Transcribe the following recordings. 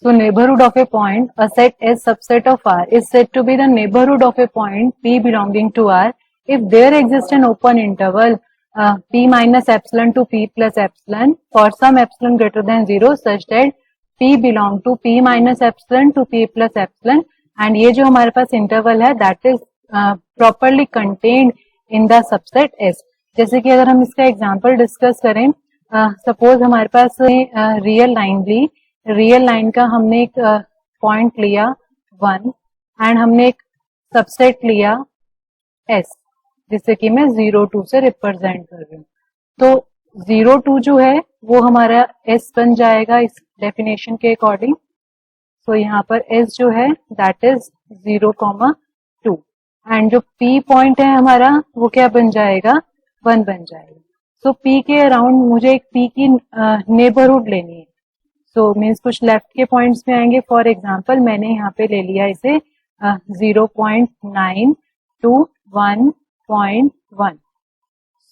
So neighborhood of a point, a set S subset of R is said to be the neighborhood of a point P belonging to R if there exists an open interval P minus epsilon to P plus epsilon for some epsilon greater than 0 such that P belong to P minus epsilon to P plus epsilon and ये जो हमारे पास interval है that is properly contained in the subset S. जैसे कि अगर हम इसका example discuss करें, सपोज हमारे पास रियल लाइन ली, रियल लाइन का हमने एक पॉइंट लिया 1 एंड हमने एक सबसेट लिया S जिसे कि मैं 0-2 से रिप्रेजेंट कर रही हूँ. तो 0-2 जो है वो हमारा S बन जाएगा इस डेफिनेशन के अकॉर्डिंग. तो यहाँ पर S जो है दैट इज 0,2 एंड जो P पॉइंट है हमारा वो क्या बन जाएगा, 1 बन जाएगा. सो P के अराउंड मुझे एक P की नेबरहुड लेनी है. सो मीन्स कुछ लेफ्ट के पॉइंट्स में आएंगे. फॉर एग्जांपल मैंने यहाँ पे ले लिया इसे 0.9 to 1.1.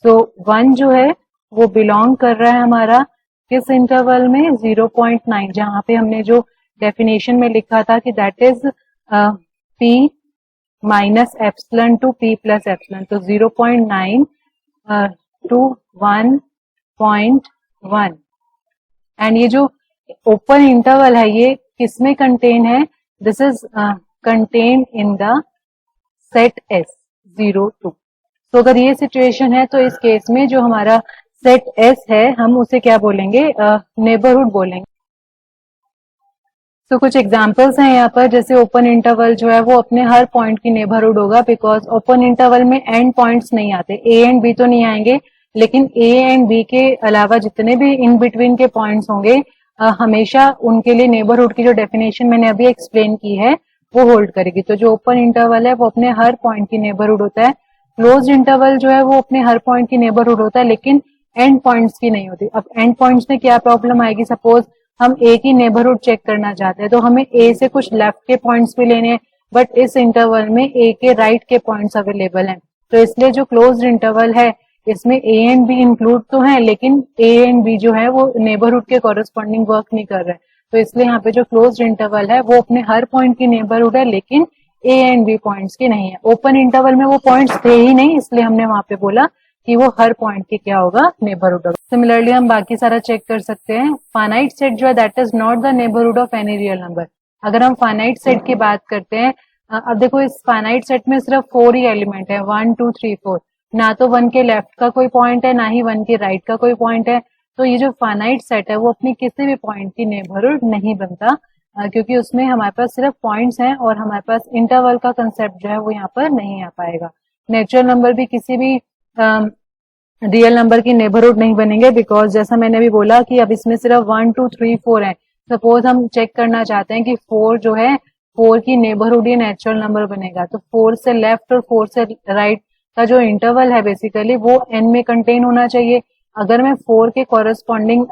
सो 1 जो है वो बिलोंग कर रहा है हमारा किस इंटरवल में, 0.9, जहाँ पे हमने जो डेफिनेशन में लिखा था कि that is P minus epsilon to P plus epsilon. तो 0.9 to 1.1 एंड ये जो ओपन इंटरवल है ये किसमें कंटेन है, this is contain in the set S 0-2. तो अगर ये सिचुएशन है तो इस केस में जो हमारा सेट S है हम उसे क्या बोलेंगे, नेबरहुड बोलेंगे. तो कुछ एग्जांपल्स हैं यहाँ पर. जैसे ओपन इंटरवल जो है वो अपने हर पॉइंट की नेबरहुड होगा बिकॉज ओपन इंटरवल में एंड पॉइंट्स नहीं आते, A एंड B तो नहीं आएंगे लेकिन A एंड B के अलावा जितने भी इन बिटवीन के पॉइंट्स होंगे हमेशा उनके लिए नेबरहुड की जो डेफिनेशन मैंने अभी एक्सप्लेन की है वो होल्ड करेगी. तो जो ओपन इंटरवल है वो अपने हर पॉइंट की नेबरहुड होता है. क्लोज्ड इंटरवल जो है वो अपने हर पॉइंट की नेबरहुड होता है लेकिन एंड पॉइंट्स की नहीं होती. अब एंड पॉइंट्स में क्या प्रॉब्लम आएगी, सपोज हम A की नेबरहुड चेक करना चाहते हैं तो हमें A से कुछ लेफ्ट के पॉइंट्स भी लेने हैं बट इस इंटरवल में A के राइट के पॉइंट्स अवेलेबल हैं. तो इसलिए जो क्लोज्ड इंटरवल है इसमें A एंड B इंक्लूड तो है लेकिन A एंड B जो है वो नेबरहुड के कॉरेस्पॉन्डिंग वर्क नहीं कर रहे हैं. तो इसलिए यहाँ पे जो क्लोज्ड इंटरवल है वो अपने हर पॉइंट की नेबरहुड है लेकिन A एंड B पॉइंट्स की नहीं है. ओपन इंटरवल में वो पॉइंट्स थे ही नहीं इसलिए हमने वहां पे बोला कि वो हर पॉइंट की क्या होगा, नेबरहुड होगा. सिमिलरली हम बाकी सारा चेक कर सकते हैं. फाइनाइट सेट जो है that is not the neighbourhood of any real number. अगर हम फाइनाइट सेट की बात करते हैं, अब देखो इस फाइनाइट सेट में सिर्फ 4 ही एलिमेंट है, 1 2 3 4. ना तो 1 के लेफ्ट का कोई पॉइंट है ना ही 1 के राइट का कोई पॉइंट है. तो ये जो फाइनाइट सेट है वो अपनी किसी भी पॉइंट की नेबरहुड नहीं बनता क्योंकि उसमें हमारे पास सिर्फ पॉइंट्स हैं और हमारे पास इंटरवल का कंसेप्ट जो है वो यहाँ पर नहीं आ पाएगा. नेचुरल नंबर भी किसी भी रियल नंबर की नेबरहुड नहीं बनेंगे बिकॉज जैसा मैंने अभी बोला कि अब इसमें सिर्फ 1 2 3 4 है. सपोज हम चेक करना चाहते हैं कि 4 जो है 4 की नेबरहुड ये नेचुरल नंबर बनेगा. तो 4 से लेफ्ट और 4 से राइट का जो इंटरवल है बेसिकली वो n में कंटेन होना चाहिए. अगर मैं 4 के कॉरेस्पॉन्डिंग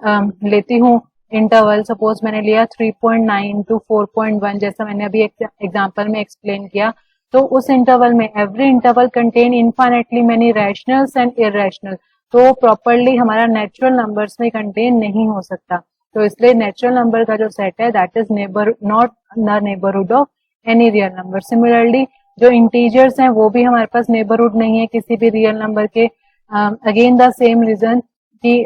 लेती हूँ इंटरवल, सपोज मैंने लिया 3.9 to 4.1 जैसा मैंने अभी एग्जांपल में एक्सप्लेन किया, तो उस इंटरवल में every interval contain infinitely many rationals and irrational. तो प्रॉपर्ली हमारा नेचुरल नंबर्स में कंटेन नहीं हो सकता. तो इसलिए नेचुरल नंबर का जो सेट है that is not the neighbourhood of any real number. Similarly जो इंटीजर्स हैं वो भी हमारे पास नेबरहुड नहीं है किसी भी रियल नंबर के. अगेन द सेम रीजन कि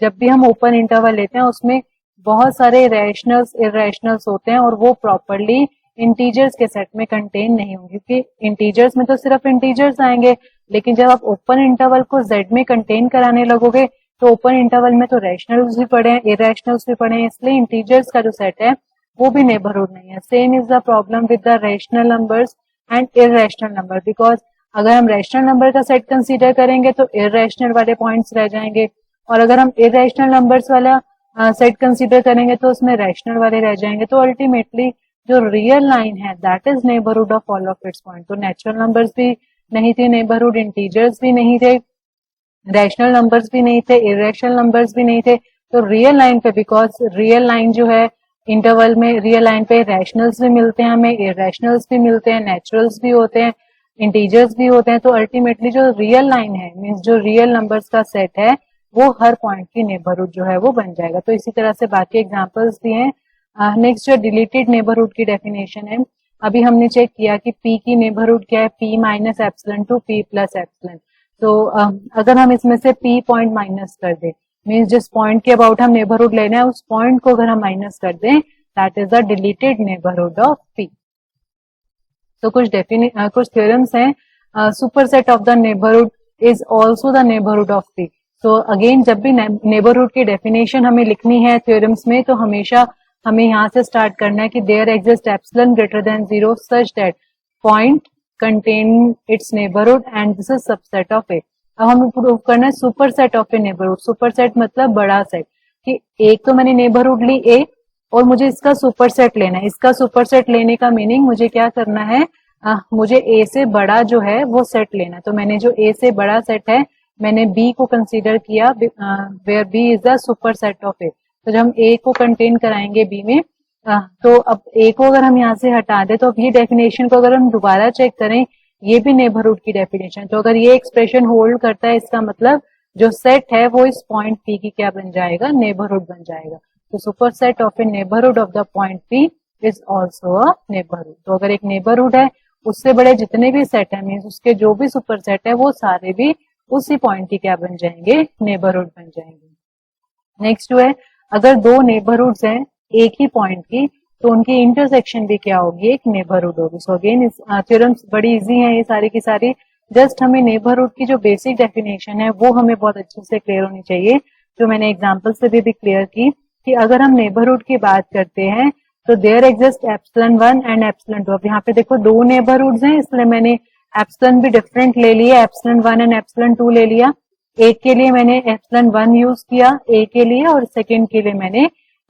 जब भी हम ओपन इंटरवल लेते हैं उसमें बहुत सारे रैशनल्स इररेशनल्स होते हैं और वो प्रॉपर्ली इंटीजर्स के सेट में कंटेन नहीं होंगे क्योंकि इंटीजर्स में तो सिर्फ इंटीजर्स आएंगे लेकिन जब आप ओपन इंटरवल को Z में कंटेन कराने लगोगे तो ओपन इंटरवल में तो रैशनल्स भी पड़े हैं, इररेशनल्स भी पड़े हैं, इसलिए इंटीजर्स का जो सेट है वो भी नेबरहुड नहीं है. Same is the problem with the rational numbers and irrational number because अगर हम रैशनल नंबर का सेट कंसीडर करेंगे तो इररेशनल वाले पॉइंट्स रह जाएंगे और अगर हम इररेशनल नंबर्स वाला सेट कंसीडर करेंगे तो उसमें रैशनल वाले रह जाएंगे. तो अल्टीमेटली जो रियल लाइन है that is neighbourhood of all of its point. तो नेचुरल नंबर्स भी नहीं थे नेबरहुड, इंटीजर्स भी नहीं थे, रैशनल नंबर्स भी नहीं थे, इररेशनल नंबर्स भी नहीं थे. तो रियल लाइन पे बिकॉज रियल लाइन जो है इंटरवल में रियल लाइन पे रैशनल्स भी मिलते हैं हमें, इररेशनल्स भी मिलते हैं, नेचुरल्स भी होते हैं, इंटीजर्स भी होते हैं. तो अल्टीमेटली जो रियल लाइन है मीन्स जो रियल नंबर्स का सेट है वो हर पॉइंट की नेबरहुड जो है वो बन जाएगा. तो इसी तरह से बाकी एग्जांपल्स भी हैं. नेक्स्ट जो डिलीटेड नेबरहुड की डेफिनेशन है, अभी हमने चेक किया कि P की नेबरहुड क्या है, P minus epsilon to P plus epsilon. तो अगर हम इसमें से P पॉइंट माइनस कर दें, मीन्स जिस पॉइंट के अबाउट हम नेबरहुड लेना है उस पॉइंट को अगर हम माइनस कर दें, that is the deleted neighbourhood of P। तो कुछ थ्योरम्स हैं, superset of the neighbourhood is also the neighbourhood of P। तो अगेन जब भी नेबरहुड की डेफिनेशन हमें लिखनी है थ्योरम्स में, तो हमेशा हमें यहाँ से स्टार्ट करना है कि there exist epsilon greater than 0 such that point contain its neighbourhood and this is subset of A. अब हमें प्रूव करना है superset of A neighbourhood. Superset मतलब बड़ा सेट, कि एक तो मैंने नेबरहुड ली ए और मुझे इसका सुपरसेट लेना है। इसका सुपरसेट लेने का मीनिंग मुझे क्या करना है, मुझे ए से बड़ा जो है वो सेट लेना। तो मैंने जो ए से बड़ा सेट है मैंने बी को कंसीडर किया, where B is the superset of A. तो जब हम ए को कंटेन कराएंगे बी में, तो अब ए को अगर हम यहाँ से हटा दें, तो अब ये डेफिनेशन को अगर हम दोबारा चेक करें, ये भी नेबरहुड की डेफिनेशन। तो अगर ये एक्सप्रेशन होल्ड करता है, इसका मतलब जो सेट है वो इस पॉइंट पी की क्या बन जाएगा, नेबरहुड बन जाएगा। तो superset of A neighbourhood of the point P is also a neighbourhood. तो अगर एक नेबरहुड है, उससे बड़े जितने भी सेट है, मीन्स उसके जो भी सुपरसेट है वो सारे भी उसी पॉइंट की क्या बन जाएंगे, नेबरहुड बन जाएंगे। नेक्स्ट जो है, अगर दो नेबरहुड्स हैं एक ही पॉइंट की, तो उनकी इंटरसेक्शन भी क्या होगी, एक नेबरहुड होगी। सो अगेन इस थ्योरम्स बड़ी इजी हैं ये सारी की सारी, जस्ट हमें नेबरहुड की जो बेसिक डेफिनेशन है वो हमें बहुत अच्छे से क्लियर होनी चाहिए, जो मैंने एग्जांपल से भी क्लियर की, कि अगर हम नेबरहुड की बात करते हैं तो there exist epsilon 1 and epsilon 2। अब यहाँ पे देखो दो नेबरहुड्स हैं, इसलिए मैंने एप्सिलॉन भी डिफरेंट ले लिया, एप्सिलॉन 1 एंड एप्सिलॉन 2 ले लिया। एक के लिए मैंने एप्सिलॉन 1 यूज किया ए के लिए, और सेकंड के लिए मैंने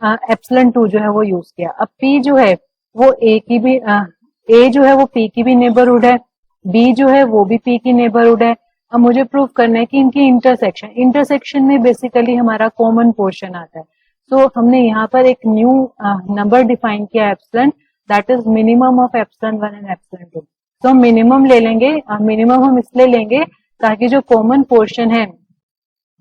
एप्सिलॉन 2 जो है वो यूज किया। अब P जो है वो ए की भी ए जो है वो P की भी नेबरहुड है, B जो है वो भी P की नेबरहुड है। अब मुझे प्रूव करना है कि इनकी इंटरसेक्शन में बेसिकली हमारा कॉमन पोर्शन आता है। तो हमने यहाँ पर एक न्यू नंबर डिफाइन किया epsilon, that is minimum of epsilon 1 and epsilon 2। तो हम मिनिमम ले लेंगे, मिनिमम हम इसलिए लेंगे ताकि जो कॉमन पोर्शन है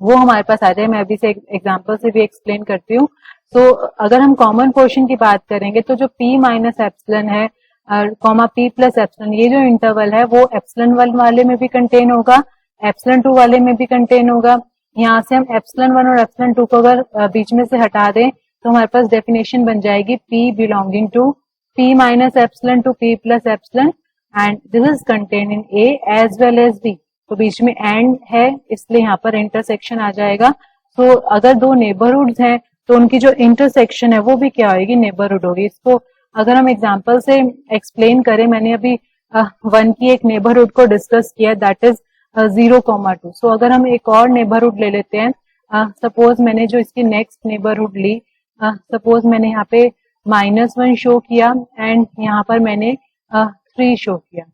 वो हमारे पास आ जाए। मैं अभी से एग्जांपल से भी एक्सप्लेन करती हूँ। तो अगर हम कॉमन पोर्शन की बात करेंगे, तो जो P माइनस एप्सिलॉन है कॉमा P प्लस एप्सिलॉन, ये जो इंटरवल है वो एप्सिलॉन 1 वाले में भी कंटेन होगा, एप्सिलॉन 2 वाले में भी कंटेन होगा। यहाँ से हम एप्सिलॉन 1 और एप्सिलॉन 2 को अगर बीच में से हटा दें, तो हमारे पास डेफिनेशन बन जाएगी P belonging to P minus epsilon to P plus epsilon, and this is contain in A as well as B। तो बीच में एंड है, इसलिए यहाँ पर इंटरसेक्शन आ जाएगा। तो अगर दो नेबरहुड्स हैं तो उनकी जो इंटरसेक्शन है वो भी क्या होगी, नेबरहुड होगी। इसको अगर हम एग्जांपल से एक्सप्लेन करें, मैंने अभी 1 की एक नेबरहुड को डिस्कस किया, दैट इज 0,2। सो अगर हम एक और नेबरहुड ले लेते हैं, सपोज मैंने जो इसकी नेक्स्ट नेबरहुड ली, सपोज मैंने यहाँ पे -1 शो किया एंड यहाँ पर मैंने 3 शो किया।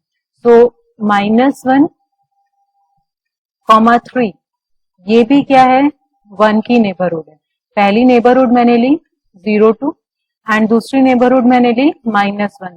तो -1, 3 ये भी क्या है, 1 की नेबरहुड है। पहली नेबरहुड मैंने ली 0,2 एंड दूसरी नेबरहुड मैंने ली -1,3।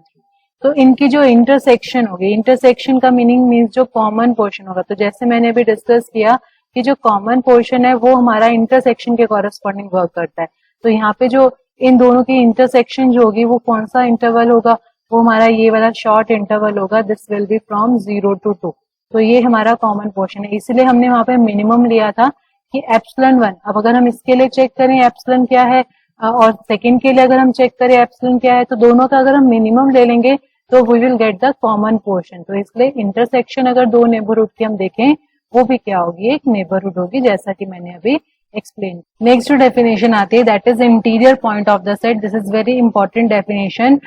तो इनकी जो इंटरसेक्शन होगी, इंटरसेक्शन का मीनिंग मीन्स जो कॉमन पोर्शन होगा। तो जैसे मैंने अभी डिस्कस किया कि जो कॉमन पोर्शन है वो हमारा इंटरसेक्शन के कॉरेस्पॉन्डिंग वर्क करता है। तो यहाँ पे जो इन दोनों की इंटरसेक्शन जो होगी वो कौन सा इंटरवल होगा, वो हमारा ये वाला शॉर्ट इंटरवल होगा, this will be from 0 to 2। तो ये हमारा कॉमन पोर्शन है, इसलिए हमने वहां पे मिनिमम लिया था कि एप्सिलॉन 1। अब अगर हम इसके लिए चेक करें एप्सिलॉन क्या है, और सेकंड के लिए अगर हम चेक करें एप्सिलॉन क्या है, तो दोनों का अगर हम मिनिमम ले लेंगे तो we will get the common portion. तो इसलिए इंटरसेक्शन अगर दो नेबरहुड की हम देखें, वो भी क्या होगी, एक नेबरहुड होगी, जैसा कि मैंने अभी एक्सप्लेन। नेक्स्ट जो डेफिनेशन आती है that is interior point of the set. This is very important definition,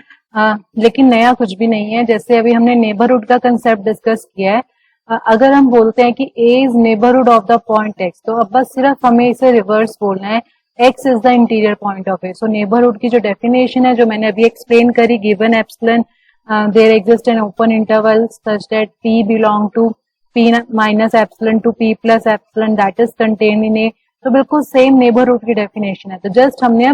लेकिन नया कुछ भी नहीं है। जैसे अभी हमने नेबरहुड का कंसेप्ट डिस्कस किया है, अगर हम बोलते हैं कि A is neighbourhood of the point X, तो अब बस सिर्फ हमें इसे रिवर्स बोलना है, X is the interior point of A। So neighbourhood की जो डेफिनेशन है, जो मैंने अभी एक्सप्लेन करी, given epsilon there exist an open interval such that P belong to P minus epsilon to P plus epsilon that is contain in A। तो बिल्कुल same neighbourhood की डेफिनेशन है। तो जस्ट हमने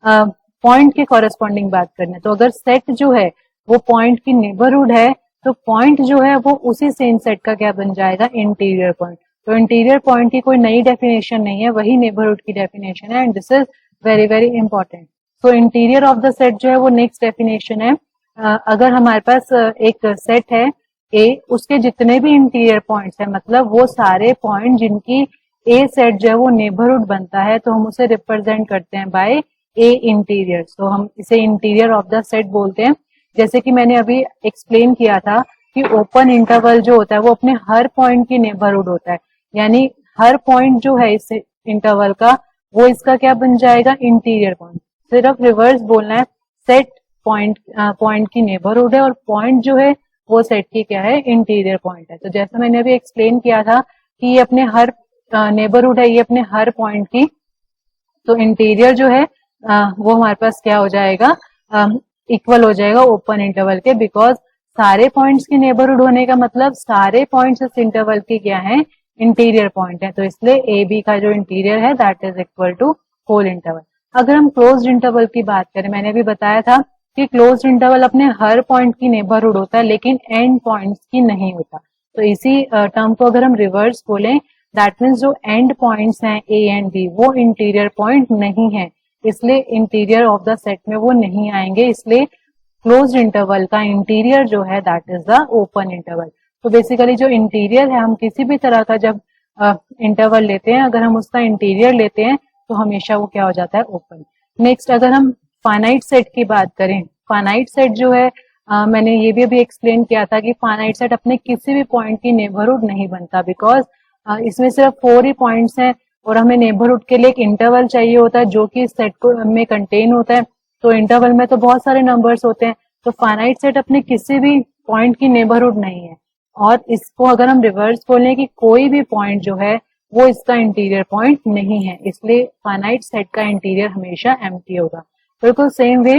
अब पॉइंट के कॉरेस्पॉन्डिंग बात करनी है। तो अगर सेट जो है वो पॉइंट की नेबरहुड है, तो पॉइंट जो है वो उसी सेम सेट का क्या बन जाएगा, इंटीरियर पॉइंट। तो इंटीरियर पॉइंट की कोई नई डेफिनेशन नहीं है, वही नेबरहुड की डेफिनेशन है, and this is very very important. So interior of the set जो है वो नेक्स्ट डेफिनेशन है, अगर हमारे पास एक सेट है ए, उसके जितने भी इंटीरियर पॉइंट्स है, मतलब वो सारे पॉइंट जिनकी ए सेट जो है वो नेबरहुड बनता है, तो हम उसे रिप्रेजेंट करते हैं बाय ए इंटीरियर। तो हम इसे इंटीरियर ऑफ द सेट बोलते हैं। जैसे कि मैंने अभी एक्सप्लेन किया था कि ओपन इंटरवल जो होता है वो अपने हर पॉइंट की नेबरहुड होता है, यानी हर पॉइंट जो है इस इंटरवल का वो इसका क्या बन जाएगा, इंटीरियर पॉइंट। सिर्फ रिवर्स बोलना है, सेट पॉइंट की नेबरहुड है और पॉइंट जो है वो सेट की क्या है, इंटीरियर पॉइंट है। तो जैसा मैंने अभी एक्सप्लेन किया था कि ये अपने हर नेबरहुड है, ये अपने हर पॉइंट की, तो इंटीरियर जो है वो हमारे पास क्या हो जाएगा, इक्वल हो जाएगा ओपन इंटरवल के, बिकॉज सारे पॉइंट्स की नेबरहुड होने का मतलब सारे पॉइंट्स इस इंटरवल के क्या है, इंटीरियर पॉइंट है। तो इसलिए ए बी का जो इंटीरियर है that is equal to whole interval. अगर हम क्लोज्ड इंटरवल की बात करें, मैंने भी बताया था कि क्लोज्ड इंटरवल अपने हर पॉइंट की नेबरहुड होता है लेकिन एंड पॉइंट्स की नहीं होता। तो इसी टर्म को अगर हम रिवर्स बोलें, दैट मीन्स जो एंड पॉइंट्स हैं ए एंड बी वो इंटीरियर पॉइंट नहीं है, इसलिए इंटीरियर ऑफ द सेट में वो नहीं आएंगे। इसलिए क्लोज्ड इंटरवल का इंटीरियर जो है that is the open interval. तो बेसिकली जो इंटीरियर है, हम किसी भी तरह का जब इंटरवल लेते हैं, अगर हम उसका इंटीरियर लेते हैं तो हमेशा वो क्या हो जाता है, ओपन। नेक्स्ट अगर हम फाइनाइट सेट की बात करें, फाइनाइट सेट जो है मैंने ये भी अभी एक्सप्लेन किया था कि फाइनाइट सेट अपने किसी भी पॉइंट की नेबरहुड नहीं बनता, बिकॉज इसमें सिर्फ 4 ही पॉइंट्स हैं और हमें नेबरहुड के लिए एक इंटरवल चाहिए होता है जो कि इस सेट को में कंटेन होता है। तो इंटरवल में तो बहुत सारे नंबर्स होते हैं, तो फाइनाइट सेट अपने किसी भी पॉइंट की नेबरहुड नहीं है। और इसको अगर हम रिवर्स बोलें कि कोई भी पॉइंट जो है वो इसका इंटीरियर पॉइंट नहीं है, इसलिए फाइनाइट सेट का इंटीरियर हमेशा एम्प्टी होगा। बिल्कुल सेम वे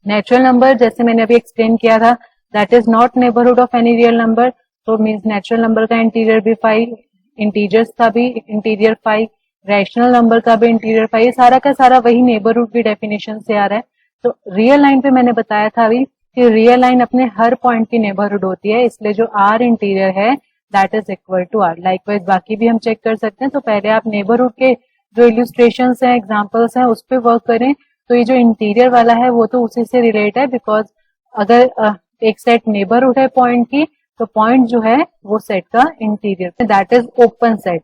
नेचुरल नंबर, जैसे मैंने अभी एक्सप्लेन किया था, that is not neighbourhood of any real number, तो मीन्स नेचुरल नंबर का इंटीरियर भी 5, इंटीजर्स का भी इंटीरियर 5, रैशनल नंबर का भी इंटीरियर 5, ये सारा का सारा वही नेबरहुड की डेफिनेशन से आ रहा है। तो रियल लाइन पे मैंने बताया था अभी कि रियल लाइन अपने हर पॉइंट की नेबरहुड होती है, इसलिए जो आर इंटीरियर है that is equal to R. Likewise बाकी भी हम चेक कर सकते हैं। तो पहले आप नेबरहुड के जो इल्यूस्ट्रेशन हैं, एग्जाम्पल्स हैं, उस पर वर्क करें। तो ये जो इंटीरियर वाला है वो तो उसी से रिलेट है, बिकॉज अगर एक सेट नेबरहुड है पॉइंट की, तो पॉइंट जो है वो सेट का interior, that is open set.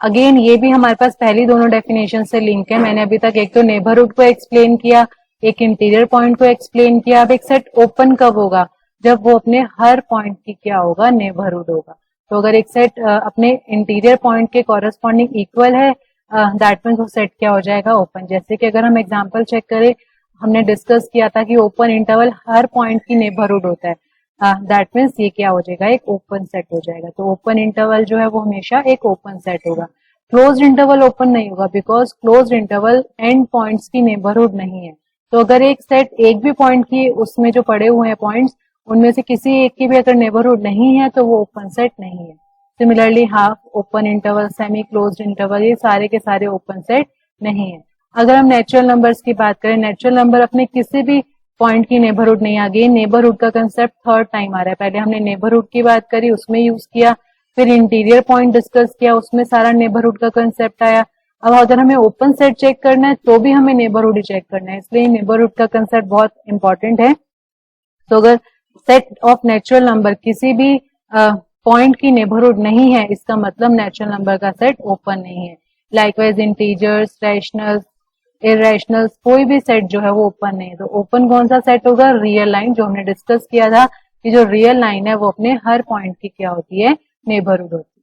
Again ये भी हमारे पास पहली दोनों डेफिनेशन से लिंक है। मैंने अभी तक एक तो नेबरहुड को एक्सप्लेन किया, एक इंटीरियर पॉइंट को एक्सप्लेन किया। अब एक सेट ओपन कब होगा, जब वो अपने हर पॉइंट की क्या होगा, नेबरहुड होगा। तो अगर एक सेट अपने इंटीरियर पॉइंट के कॉरेस्पॉन्डिंग इक्वल है, दैट मीन्स वो सेट क्या हो जाएगा, ओपन। जैसे कि अगर हम एग्जांपल चेक करें, हमने डिस्कस किया था कि ओपन इंटरवल हर पॉइंट की नेबरहुड होता है, दैट मीन्स ये क्या हो जाएगा, एक ओपन सेट हो जाएगा। तो ओपन इंटरवल जो है वो हमेशा एक ओपन सेट होगा। क्लोज्ड इंटरवल ओपन नहीं होगा, because closed interval and points की नेबरहुड नहीं है। तो अगर एक सेट एक भी पॉइंट की, उसमें जो पड़े हुए हैं पॉइंट्स, उनमें से किसी एक की भी अगर नेबरहुड नहीं है तो वो ओपन सेट नहीं है। Similarly half, open interval, semi closed interval, ये सारे के सारे ओपन सेट नहीं है। अगर हम नेचुरल नंबर्स की बात करें, नेचुरल नंबर अपने किसी भी पॉइंट की नेबरहुड नहीं है। अगेन नेबरहुड का कंसेप्ट थर्ड टाइम आ रहा है। पहले हमने नेबरहुड की बात करी, उसमें यूज किया, फिर इंटीरियर पॉइंट डिस्कस किया, उसमें सारा नेबरहुड का कंसेप्ट आया। अब अगर हमें ओपन सेट चेक करना है तो भी हमें नेबरहुड ही चेक करना है, इसलिए नेबरहुड का कंसेप्ट बहुत इंपॉर्टेंट है। तो अगर सेट ऑफ नेचुरल नंबर किसी भी पॉइंट की नेबरहुड नहीं है, इसका मतलब नेचुरल नंबर का सेट ओपन नहीं है। लाइकवाइज इंटीजर्स, रैशनल्स, इरेशनल्स, कोई भी सेट जो है वो ओपन नहीं है। तो ओपन कौन सा सेट होगा, रियल लाइन, जो हमने डिस्कस किया था कि जो रियल लाइन है वो अपने हर पॉइंट की क्या होती है, नेबरहुड होती है।